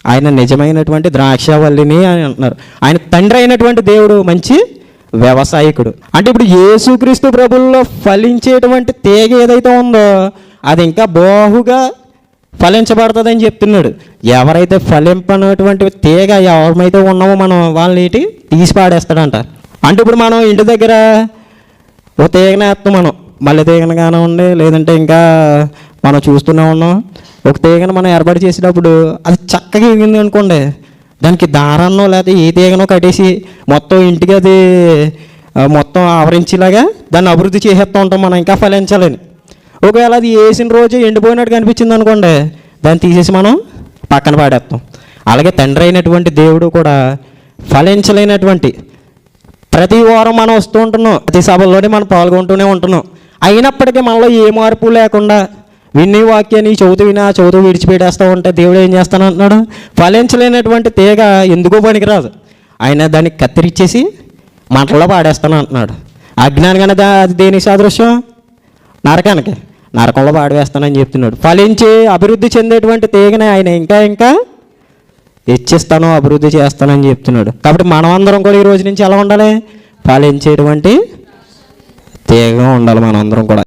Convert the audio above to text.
ఆయన నిజమైనటువంటి ద్రాక్షవల్లిని అని అంటున్నారు. ఆయన తండ్రి అయినటువంటి దేవుడు మంచి వ్యవసాయకుడు. అంటే ఇప్పుడు యేసుక్రీస్తు ప్రభువులో ఫలించేటువంటి తీగ ఏదైతే ఉందో అది ఇంకా బాహుగా ఫలించబడుతుందని చెప్తున్నాడు. ఎవరైతే ఫలింపనటువంటి తీగ ఎవరైతే ఉన్నామో మనం వాళ్ళని తీసి పాడేస్తాడంట. అంటే ఇప్పుడు మనం ఇంటి దగ్గర ఓ తీగన వేస్తాం, మనం మళ్ళీ తీగన కానివ్వండి, లేదంటే ఇంకా మనం చూస్తూనే ఉన్నాం. ఒక తీగను మనం ఏర్పాటు చేసేటప్పుడు అది చక్కగా ఎగింది అనుకోండి, దానికి దారాన్నో లేకపోతే ఏ తీగనో కట్టేసి మొత్తం ఇంటికి అది మొత్తం ఆవరించేలాగా దాన్ని అభివృద్ధి చేసేస్తూ ఉంటాం మనం ఇంకా ఫలించాలని. ఒకవేళ అది వేసిన రోజు ఎండిపోయినట్టు కనిపించింది అనుకోండి, దాన్ని తీసేసి మనం పక్కన పాడేస్తాం. అలాగే తండ్రి అయినటువంటి దేవుడు కూడా ఫలించలేనటువంటి ప్రతి వారం మనం వస్తూ ఉంటున్నాం, ప్రతి సభల్లోనే మనం పాల్గొంటూనే ఉంటున్నాం. అయినప్పటికీ మనలో ఏ మార్పు లేకుండా విని వాక్యాన్ని చదువుతూ విడిచిపెట్టేస్తూ ఉంటే దేవుడు ఏం చేస్తానంటున్నాడు? ఫలించలేనటువంటి తీగ ఎందుకో పనికిరాదు, ఆయన దాన్ని కత్తిరించేసి మంటల్లో పాడేస్తాను అంటున్నాడు. అజ్ఞానిగానే అది దేని సాదృశ్యం? నరకానికి, నరకంలో పాడవేస్తానని చెప్తున్నాడు. ఫలించి అభివృద్ధి చెందేటువంటి తీగని ఆయన ఇంకా ఇంకా హెచ్చిస్తాను, అభివృద్ధి చేస్తానని చెప్తున్నాడు. కాబట్టి మనమందరం కూడా ఈ రోజు నుంచి ఎలా ఉండాలి? ఫలించేటువంటి తీగగా ఉండాలి మనమందరం కూడా.